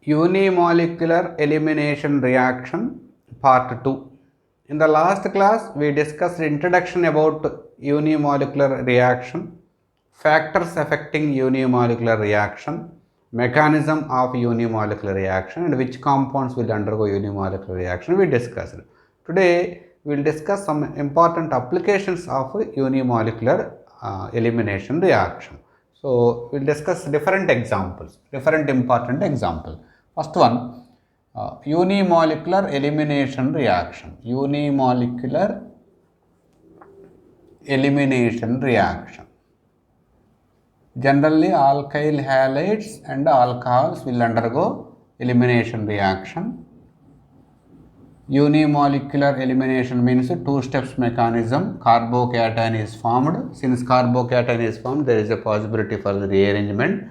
Unimolecular elimination reaction part 2. In the last class we discussed introduction about unimolecular reaction, factors affecting unimolecular reaction, mechanism of unimolecular reaction and which compounds will undergo unimolecular reaction we discussed. Today we will discuss some important applications of unimolecular elimination reaction. So we will discuss different examples, different important examples. First one, unimolecular elimination reaction. Unimolecular elimination reaction. Generally, alkyl halides and alcohols will undergo elimination reaction. Unimolecular elimination means two steps mechanism. Carbocation is formed. Since carbocation is formed, there is a possibility for the rearrangement.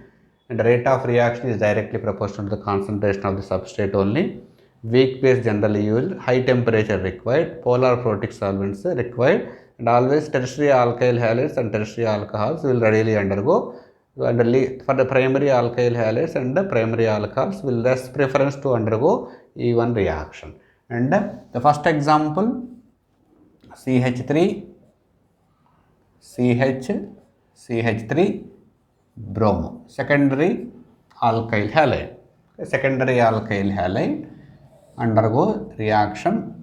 And the rate of reaction is directly proportional to the concentration of the substrate only. Weak base generally used, high temperature required, polar protic solvents required, and always tertiary alkyl halides and tertiary alcohols will readily undergo. And for the primary alkyl halides and the primary alcohols will less preference to undergo E1 reaction. And the first example, CH3, CH3, bromo, secondary alkyl halide. Secondary alkyl halide undergo reaction,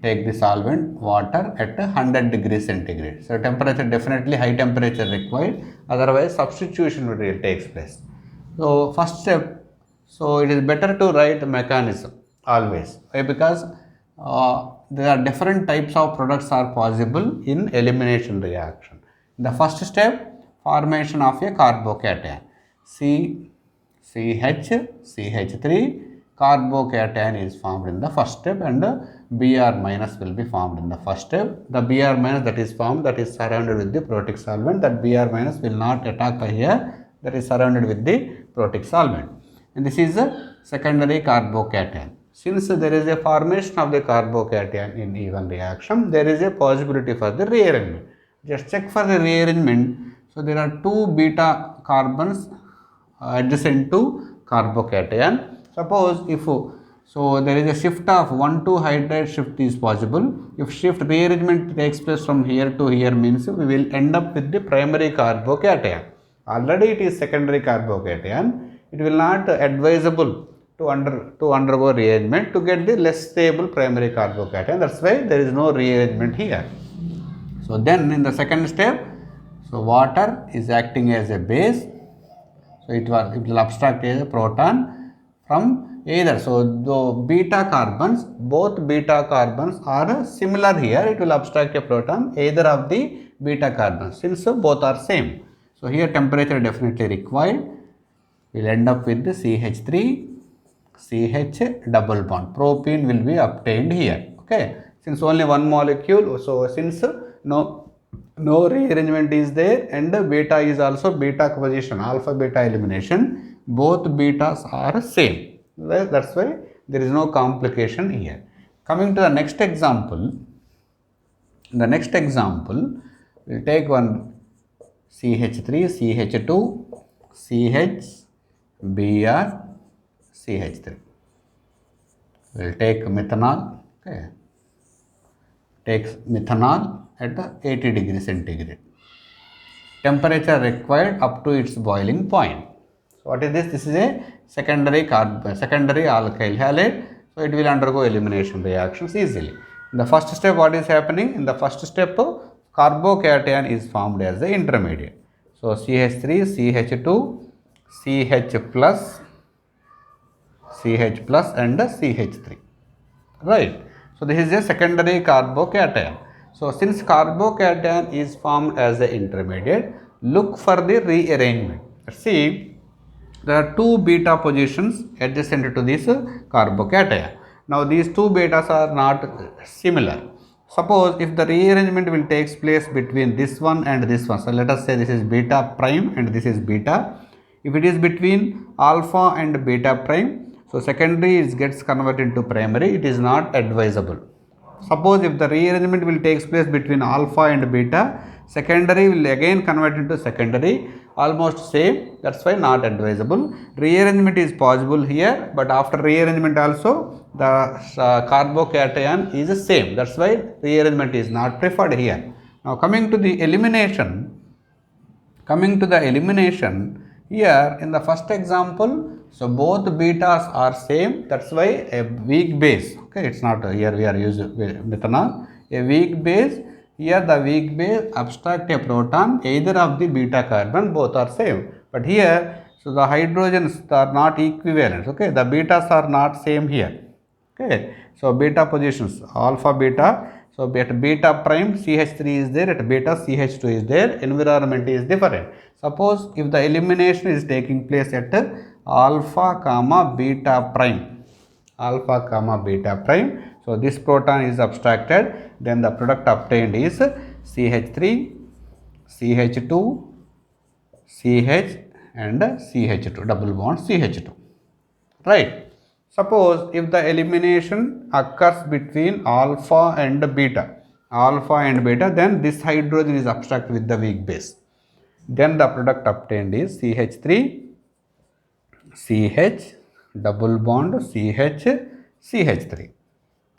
take the solvent water at 100 degrees centigrade. So temperature, definitely high temperature required, otherwise substitution will takes place. So first step, so it is better to write the mechanism always. Why? Because there are different types of products are possible in elimination reaction. The first step, formation of a carbocation. CH3 carbocation is formed in the first step and Br minus will be formed in the first step. The Br minus that is formed, that is surrounded with the protic solvent, that Br minus will not attack here, that is surrounded with the protic solvent. And this is a secondary carbocation. Since there is a formation of the carbocation in E1 reaction, there is a possibility for the rearrangement. Just check for the rearrangement. So there are two beta carbons adjacent to carbocation. Suppose if so there is a shift of 1,2 hydride shift is possible. If shift rearrangement takes place from here to here means we will end up with the primary carbocation. Already it is secondary carbocation. It will not advisable to undergo rearrangement to get the less stable primary carbocation. That's why there is no rearrangement here. So then in the second step, so water is acting as a base. So it will abstract as a proton from either. So the beta carbons, both beta carbons are similar here. It will abstract a proton either of the beta carbons since both are same. So here temperature definitely required. We will end up with the CH3, CH double bond. Propene will be obtained here. Okay. Since only one molecule, so since no rearrangement is there and beta is also beta position, alpha beta elimination, both betas are same. That's why there is no complication here. Coming to the next example, we'll take one CH3, CH2, CH, Br, CH3. We'll take methanol. Okay. Takes methanol at 80 degrees centigrade. Temperature required up to its boiling point. So what is this? This is a secondary alkyl halide. So it will undergo elimination reactions easily. In the first step, what is happening? In the first step, carbocation is formed as the intermediate. So CH3, CH2, CH plus and CH3. Right. So this is a secondary carbocation. So since carbocation is formed as the intermediate, look for the rearrangement. See, there are two beta positions adjacent to this carbocation. Now these two betas are not similar. Suppose if the rearrangement will take place between this one and this one. So let us say this is beta prime and this is beta. If it is between alpha and beta prime, so secondary gets converted into primary, it is not advisable. Suppose if the rearrangement will take place between alpha and beta, secondary will again convert into secondary, almost same, that's why not advisable. Rearrangement is possible here, but after rearrangement also the carbocation is the same, that's why rearrangement is not preferred here. Now coming to the elimination, here in the first example, so both betas are same, that's why a weak base, okay, it's not here we are using methanol, a weak base, here the weak base abstract a proton either of the beta carbon, both are same, but here so the hydrogens are not equivalent, okay, the betas are not same here, okay. So beta positions, alpha beta, so at beta prime CH3 is there, at beta CH2 is there, environment is different. Suppose if the elimination is taking place at alpha comma beta prime, so this proton is abstracted, then the product obtained is CH3, CH2, CH and CH2, double bond CH2, right. Suppose if the elimination occurs between alpha and beta, then this hydrogen is abstracted with the weak base, then the product obtained is CH3, CH, double bond CH, CH3,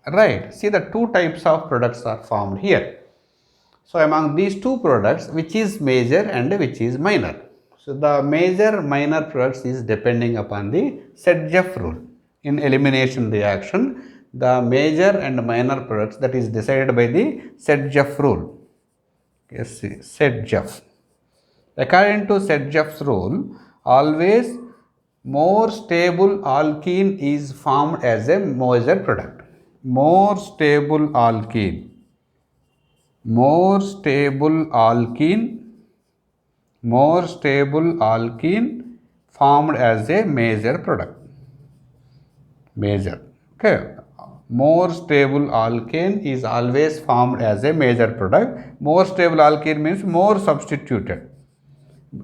right. See, the two types of products are formed here. So among these two products, which is major and which is minor? So the major minor products is depending upon the Sedgwick rule. In elimination reaction, the major and minor products, that is decided by the Sedgwick rule. Yes, Sedgwick. According to Sedgwick's rule, always more stable alkene is formed as a major product. More stable alkene formed as a major product. Okay. More stable alkane is always formed as a major product. More stable alkene means more substituted.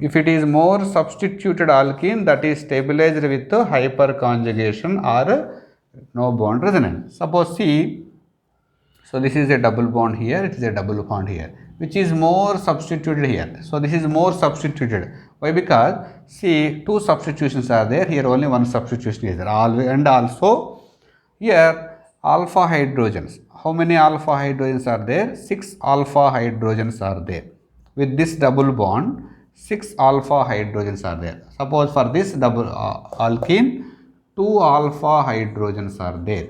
If it is more substituted alkene, that is stabilized with hyperconjugation or no bond resonance. Suppose see, so this is a double bond here, it is a double bond here, which is more substituted here. So this is more substituted. Why? Because see, two substitutions are there, here only one substitution is there. And also here alpha hydrogens. How many alpha hydrogens are there? 6 alpha hydrogens are there. With this double bond, 6 alpha hydrogens are there. Suppose for this double alkene, 2 alpha hydrogens are there.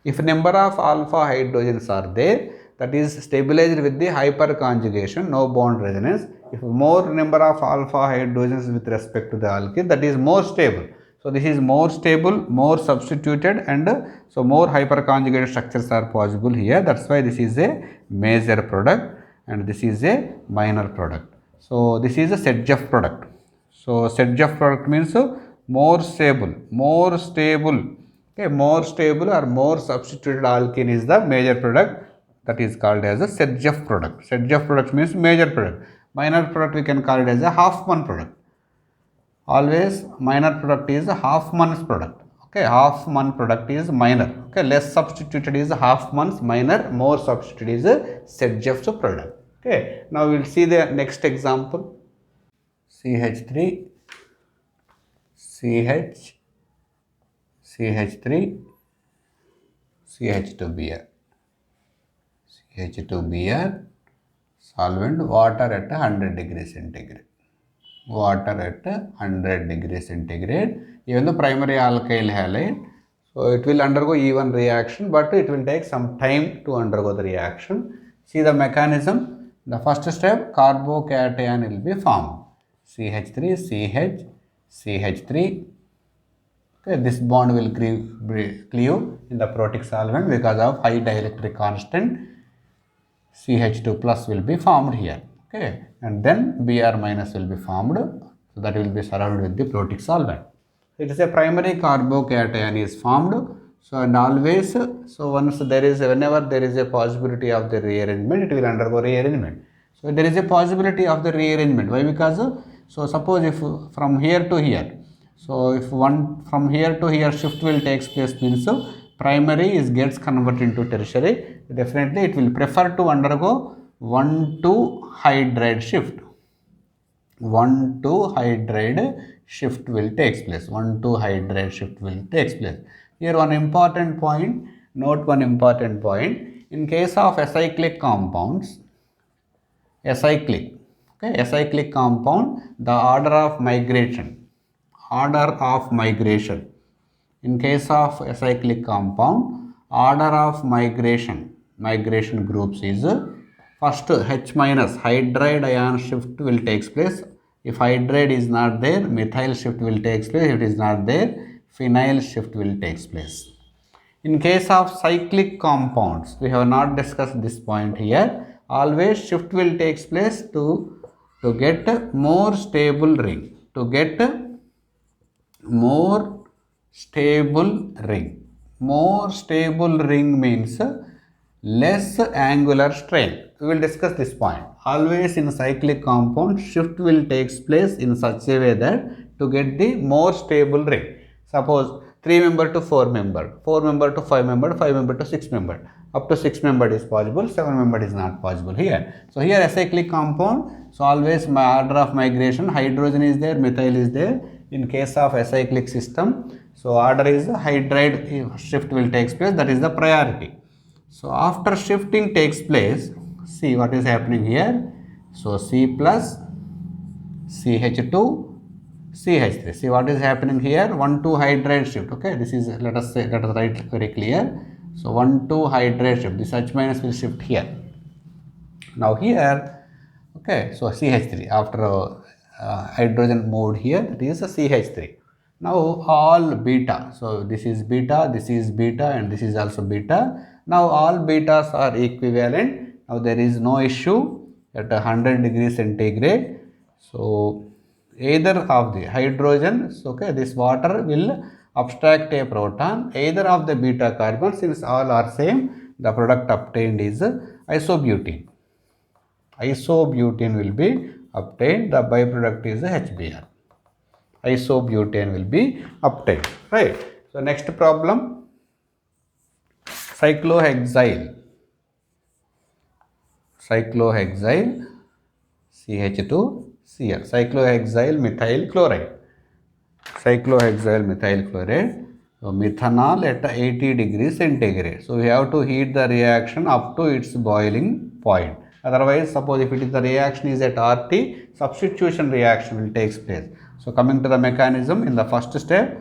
If number of alpha hydrogens are there, that is stabilized with the hyperconjugation, no bond resonance. If more number of alpha hydrogens with respect to the alkene, that is more stable. So this is more stable, more substituted, and so more hyperconjugated structures are possible here. That's why this is a major product and this is a minor product. So this is a Sedgwick product. So Sedgwick product means more stable. Okay, more stable or more substituted alkene is the major product, that is called as a Sedgwick product. Sedgwick product means major product. Minor product we can call it as a Hoffman product. Always minor product is a Hoffman's product. Okay, Hoffman product is minor. Okay, less substituted is Hoffman's, minor, more substituted is a Sedgwick's product. Okay, now we will see the next example. CH3, CH, CH3, CH2Br. CH2Br solvent, water at 100 degrees centigrade. Water at 100 degrees centigrade. Even the primary alkyl halide, so it will undergo E1 reaction, but it will take some time to undergo the reaction. See the mechanism. The first step, carbocation will be formed. CH3, CH, CH3. Okay, this bond will cleave in the protic solvent because of high dielectric constant. CH2 plus will be formed here. Okay, and then Br minus will be formed. So that will be surrounded with the protic solvent. It is a primary carbocation is formed. So and always, so once there is, whenever there is a possibility of the rearrangement, it will undergo rearrangement. So there is a possibility of the rearrangement. Why? Because so suppose if from here to here, so if one from here to here shift will takes place, means primary is gets converted into tertiary. Definitely it will prefer to undergo 1,2 hydride shift. 1,2 hydride shift will takes place. 1,2 hydride shift will takes place. Here one important point, note one important point. In case of acyclic compounds, acyclic compound, the order of migration. In case of acyclic compound, order of migration groups is first H minus hydride ion shift will takes place. If hydride is not there, methyl shift will takes place. If it is not there, phenyl shift will takes place. In case of cyclic compounds, we have not discussed this point here. Always shift will takes place to get more stable ring. To get more stable ring. More stable ring means less angular strain. We will discuss this point. Always in cyclic compound, shift will takes place in such a way that to get the more stable ring. Suppose 3 member to 4 member, 4 member to 5 member, 5 member to 6 member. Up to 6 member is possible, 7 member is not possible here. So here acyclic compound, so always my order of migration, hydrogen is there, methyl is there. In case of acyclic system, so order is hydride shift will takes place, that is the priority. So after shifting takes place, see what is happening here. So C plus CH2 CH3. See what is happening here. 1,2 hydride shift. Okay, this is let us write very clear. So 1,2 hydride shift. This H minus will shift here. Now here, okay, so CH3 after hydrogen moved here, it is a CH3. Now all beta, so this is beta, and this is also beta. Now all betas are equivalent. Now there is no issue at 100 degrees centigrade. So either of the hydrogen, so okay, this water will abstract a proton, either of the beta carbon, since all are same, the product obtained is isobutene. Isobutene will be obtained, the byproduct is HBr. Isobutane will be obtained, right? So next problem, cyclohexyl CH2Cl, cyclohexyl methyl chloride. So methanol at 80 degrees centigrade. So we have to heat the reaction up to its boiling point. Otherwise, suppose if it is the reaction is at RT, substitution reaction will take place. So coming to the mechanism, in the first step,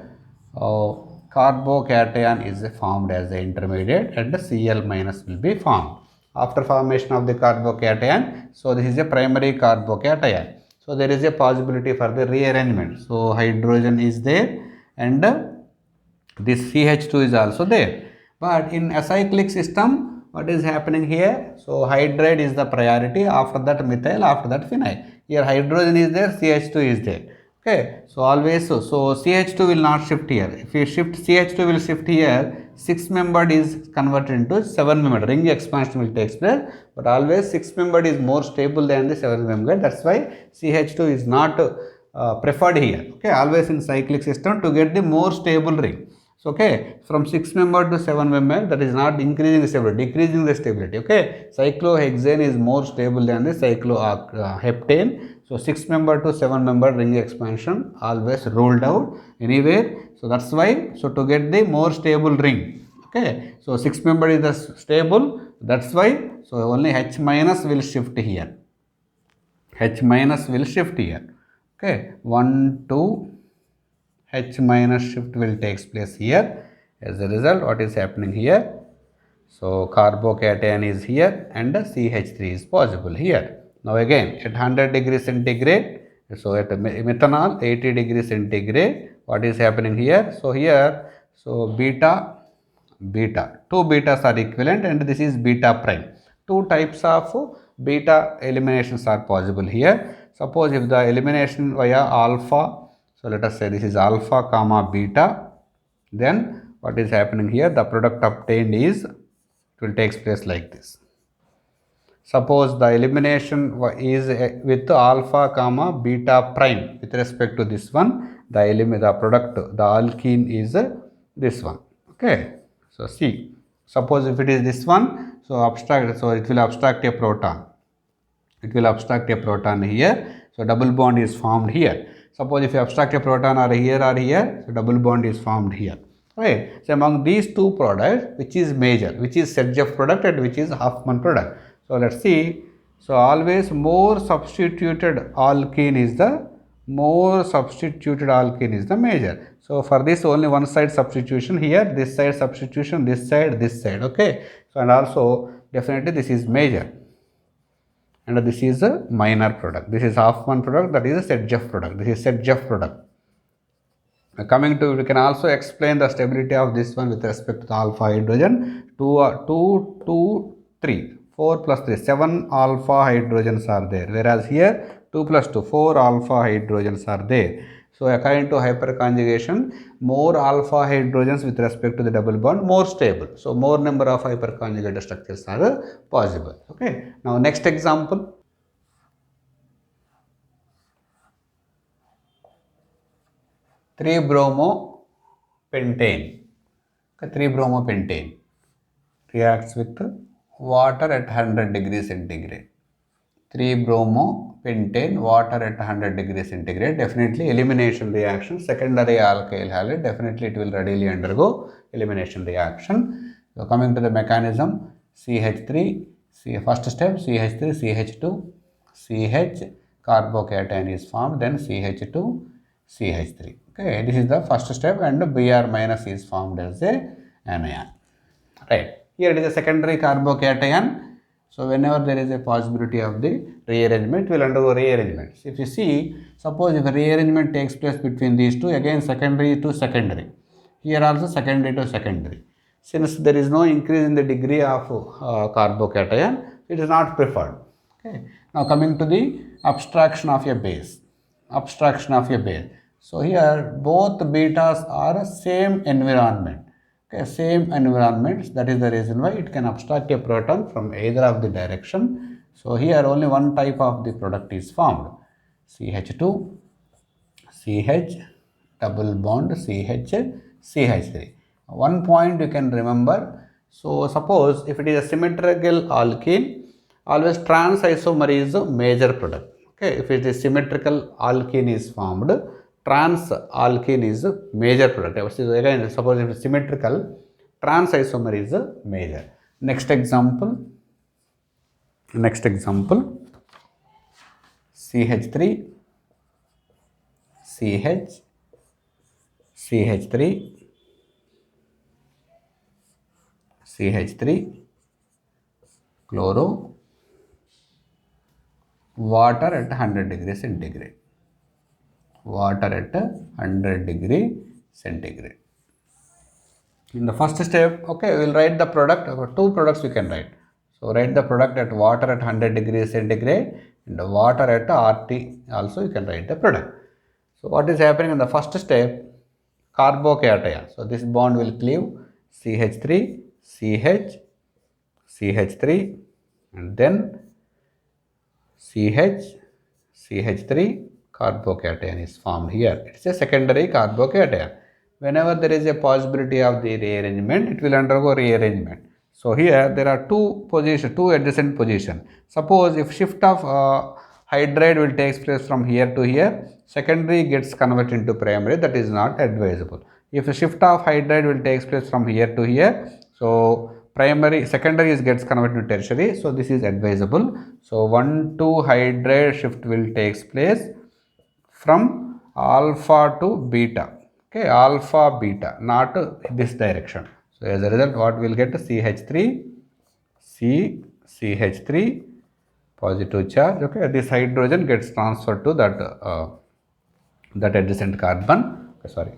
carbocation is formed as the intermediate and the Cl minus will be formed. After formation of the carbocation, so this is a primary carbocation. So there is a possibility for the rearrangement. So hydrogen is there and this CH2 is also there. But in acyclic system, what is happening here? So hydride is the priority, after that methyl, after that phenyl. Here hydrogen is there, CH2 is there. Okay, so always so CH2 will not shift here. If you shift CH2 will shift here, 6 membered is converted into 7 membered. Ring expansion will take place, but always 6 membered is more stable than the 7 membered. That's why CH2 is not preferred here. Okay, always in cyclic system to get the more stable ring. So okay, from 6 member to 7 member, that is not increasing the stability, decreasing the stability. Okay, cyclohexane is more stable than the cycloheptane. So 6 member to 7 member ring expansion always ruled out anywhere. So that's why, so to get the more stable ring, okay, so 6 member is the stable, that's why, so only H minus will shift here. H minus will shift here. Okay, 1, 2, H minus shift will takes place here. As a result, what is happening here? So carbocation is here and CH3 is possible here. Now again at 100 degrees centigrade, so at methanol 80 degrees centigrade, what is happening here? So here, so beta, two betas are equivalent and this is beta prime. Two types of beta eliminations are possible here. Suppose if the elimination via alpha, so let us say this is alpha comma beta, then what is happening here? The product obtained is, it will take place like this. Suppose the elimination is with alpha comma beta prime with respect to this one, the product, the alkene is this one. Okay, so see, suppose if it is this one, so abstract, so it will abstract a proton. It will abstract a proton here. So double bond is formed here. Suppose if you abstract a proton or here, so double bond is formed here. Right. So among these two products, which is major, which is Sergev product and which is Huffman product. So let's see. So always more substituted alkene is the major. So for this only one side substitution here, this side substitution, this side. Okay. So and also definitely this is major. And this is a minor product. This is Huffman product, that is a Sergev product. This is Sergev product. Coming to, we can also explain the stability of this one with respect to the alpha hydrogen. 4 plus 3, 7 alpha hydrogens are there. Whereas here 2 plus 2, 4 alpha hydrogens are there. So according to hyperconjugation, more alpha hydrogens with respect to the double bond, more stable. So more number of hyperconjugated structures are possible. Okay. Now next example. 3-bromopentane. 3-bromopentane reacts with water at 100 degrees centigrade. 3-bromopentane, water at 100 degrees centigrade, definitely elimination reaction, secondary alkyl halide, definitely it will readily undergo elimination reaction. So coming to the mechanism, CH3, first step CH3, CH2, CH, carbocation is formed, then CH2, CH3. Okay, this is the first step and Br minus is formed as a anion. Right. Here it is a secondary carbocation. So whenever there is a possibility of the rearrangement, we will undergo rearrangement. If you see, suppose if a rearrangement takes place between these two, again secondary to secondary. Here also secondary to secondary. Since there is no increase in the degree of carbocation, it is not preferred. Okay. Now coming to the abstraction of a base. So here both betas are same environment. Okay, same environments. That is the reason why it can abstract a proton from either of the direction. So here only one type of the product is formed. CH2, CH, double bond CH, CH3. One point you can remember. So suppose if it is a symmetrical alkene, always trans isomer is a major product. Okay, if it is symmetrical alkene is formed, trans alkene is a major product. Again, suppose if it is symmetrical, trans isomer is a major. Next example, CH3, CH, CH3, CH3, chloro, water at 100 degrees centigrade. Water at 100 degree centigrade. In the first step, okay, we will write the product. Two products we can write. So write the product at water at 100 degrees centigrade and the water at RT. Also you can write the product. So what is happening in the first step? Carbocation. So this bond will cleave CH3, CH, CH3 and then CH, CH3, carbocation is formed here. It is a secondary carbocation. Whenever there is a possibility of the rearrangement, it will undergo rearrangement. So here there are two adjacent positions. Suppose if shift of hydride will take place from here to here, secondary gets converted into primary, that is not advisable. If a shift of hydride will take place from here to here, so secondary gets converted to tertiary, so this is advisable. So 1,2 hydride shift will take place from alpha to beta. Okay, alpha beta, not this direction. So as a result, what we will get? CH3, CH3, positive charge. Okay, this hydrogen gets transferred to that adjacent carbon. Okay, sorry,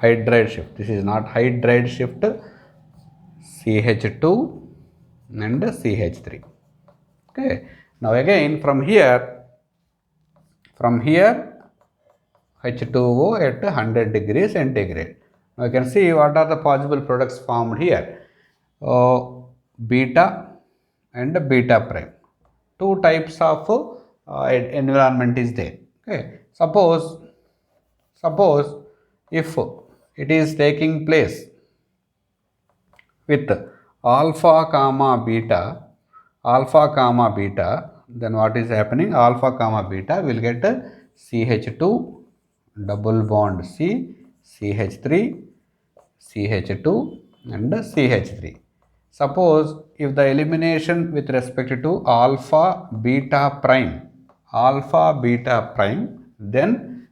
hydride shift. This is not hydride shift. CH2 and CH3. Okay. Now again from here H2O at 100 degrees centigrade. Now you can see what are the possible products formed here. Beta and beta prime. Two types of environment is there. Okay. Suppose if it is taking place with alpha comma beta, then what is happening? Alpha comma beta will get CH2 double bond C, CH3, CH2 and CH3. Suppose if the elimination with respect to alpha beta prime, then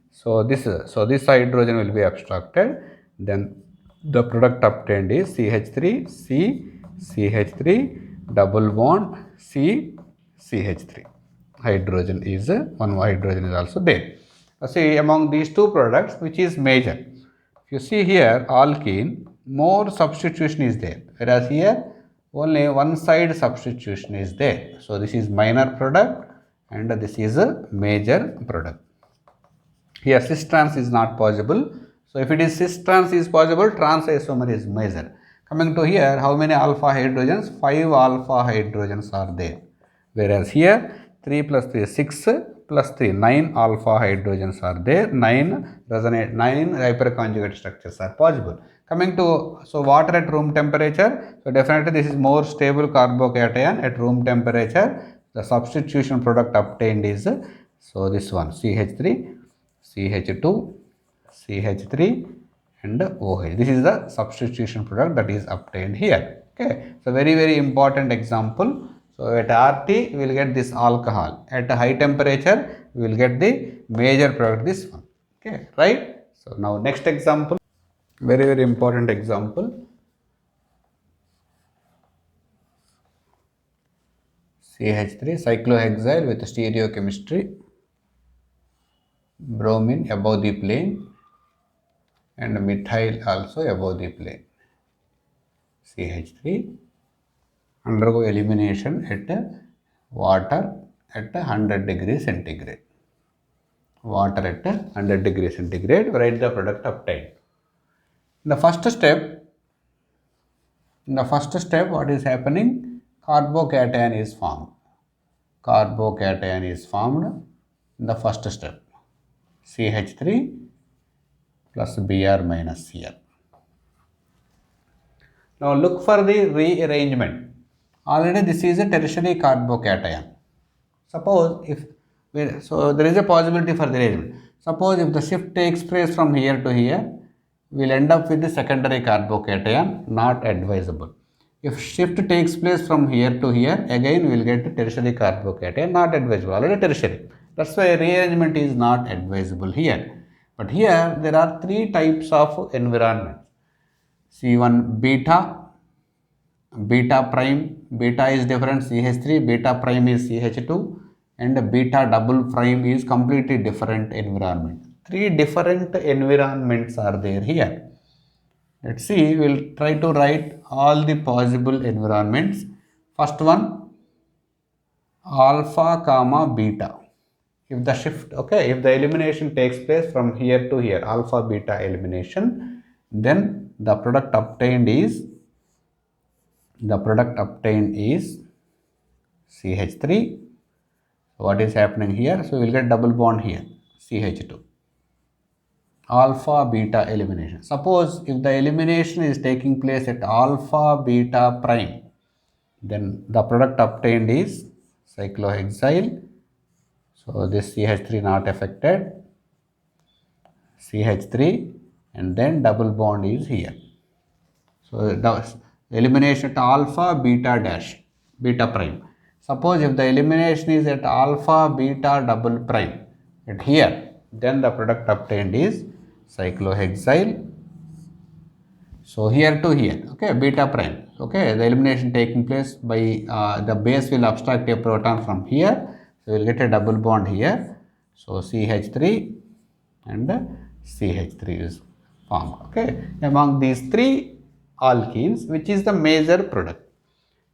this hydrogen will be abstracted, then the product obtained is CH3 C, CH3 double bond C, CH3. Hydrogen is one hydrogen is also there. See, among these two products, which is major? If you see here, alkene, more substitution is there, whereas here only one side substitution is there. So this is minor product and this is a major product. Here cis trans is not possible. So if it is cis trans is possible, trans isomer is major. Coming to here, how many alpha hydrogens? 5 alpha hydrogens are there. Whereas here 3 plus 3 is 6 plus 3 9 alpha hydrogens are there. 9 hyperconjugate structures are possible. Coming to water at room temperature, so definitely this is more stable carbocation at room temperature. The substitution product obtained is this one CH3, CH2, CH3 and OH. This is the substitution product that is obtained here. Okay, so very important example. So at RT we will get this alcohol. At a high temperature we will get the major product, this one. Okay, right? So now next example, very important example. CH3 cyclohexyl with stereochemistry, bromine above the plane and methyl also above the plane. CH3 undergo elimination at water at 100 degrees centigrade. Water at 100 degrees centigrade, write the product obtained. In the first step, what is happening? Carbocation is formed. Carbocation is formed in the first step. CH3 plus Br minus Cl. Now look for the rearrangement. Already this is a tertiary carbocation. Suppose there is a possibility for the rearrangement. Suppose if the shift takes place from here to here, we will end up with the secondary carbocation, not advisable. If shift takes place from here to here, again we will get the tertiary carbocation, not advisable, already tertiary. That's why rearrangement is not advisable here. But here there are 3 types of environment. C1 beta prime, beta is different, CH3, beta prime is CH2 and beta double prime is completely different environment. 3 different environments are there here. Let's see, we will try to write all the possible environments. First one, alpha comma beta. If the shift, if the elimination takes place from here to here, alpha beta elimination, then the product obtained is CH3. What is happening here? So we will get double bond here, CH2. Alpha beta elimination. Suppose if the elimination is taking place at alpha beta prime, then the product obtained is cyclohexyl. So this CH3 not affected, CH3 and then double bond is here. So the elimination at alpha beta prime. Suppose if the elimination is at alpha beta double prime at here, then the product obtained is cyclohexyl. So here to here, beta prime. The elimination taking place by the base will abstract a proton from here. So we will get a double bond here. So CH3 and CH3 is formed. Among these 3 alkenes, which is the major product?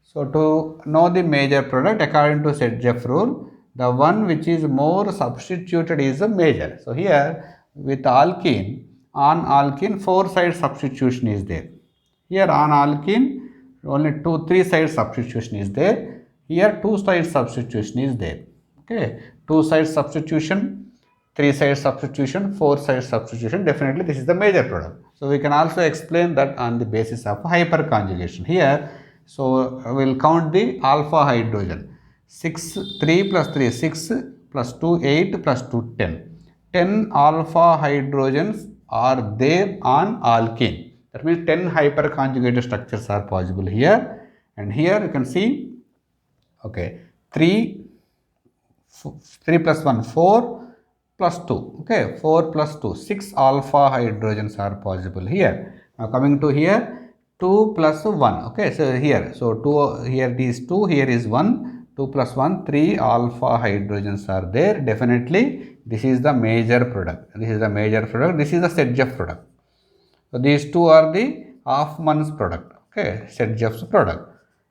So to know the major product, according to Sedgwick rule, the one which is more substituted is the major. So here with alkene, on alkene 4 side substitution is there. Here on alkene only 3 side substitution is there. Here 2 side substitution is there. 2 side substitution, 3 side substitution, 4 side substitution, definitely this is the major product. So we can also explain that on the basis of hyperconjugation here. So we will count the alpha hydrogen. 6, 3 plus 3, 6 plus 2, 8 plus 2, 10. 10 alpha hydrogens are there on alkene. That means 10 hyperconjugated structures are possible here. And here you can see, okay, 3 plus 1, 4 plus 2, okay, 4 plus 2, 6 alpha hydrogens are possible here. Now coming to here, 2 plus 1, okay, so here, so 2, here it is 2, here is 1, 2 plus 1, 3 alpha hydrogens are there. Definitely this is the major product, this is the major product, this is the Sedgwick product. So these two are the Hofmann's product, okay, Sedgwick's product.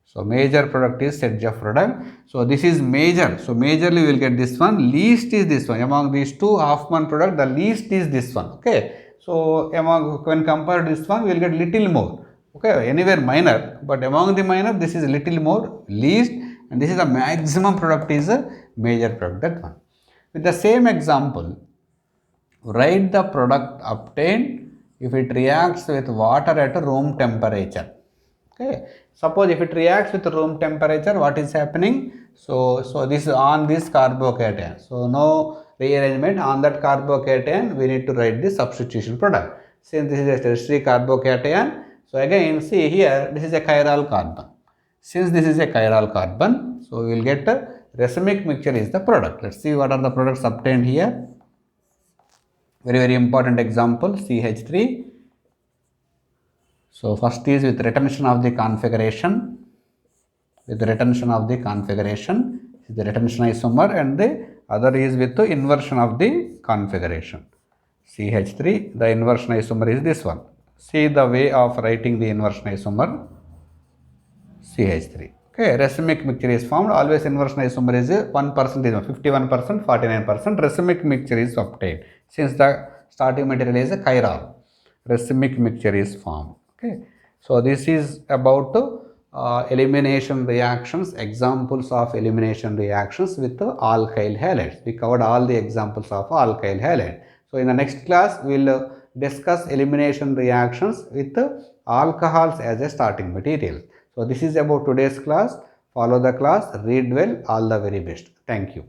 So major product is Sedgwick product. So this is major. So majorly we will get this one. Least is this one. Among these two Hofmann product, the least is this one. Okay. So among, when compared to this one, we will get little more. Okay. Anywhere minor, but among the minor, this is little more least, and this is the maximum product is a major product. That one. With the same example, write the product obtained if it reacts with water at room temperature. Okay. Suppose if it reacts with room temperature, what is happening? So this is on this carbocation. So no rearrangement on that carbocation. We need to write the substitution product. Since this is a tertiary carbocation, so again see here this is a chiral carbon. Since this is a chiral carbon, so we will get a racemic mixture is the product. Let's see what are the products obtained here. Very important example, CH3. So first is with retention of the configuration, with retention of the configuration, the retention isomer, and the other is with the inversion of the configuration. CH3, the inversion isomer is this one. See the way of writing the inversion isomer, CH3. Okay, racemic mixture is formed. Always inversion isomer is 1%, 51%, 49%. Racemic mixture is obtained. Since the starting material is a chiral, racemic mixture is formed. Okay, so this is about elimination reactions, examples of elimination reactions with the alkyl halides. We covered all the examples of alkyl halide. So in the next class, we will discuss elimination reactions with alcohols as a starting material. So this is about today's class. Follow the class, read well, all the very best. Thank you.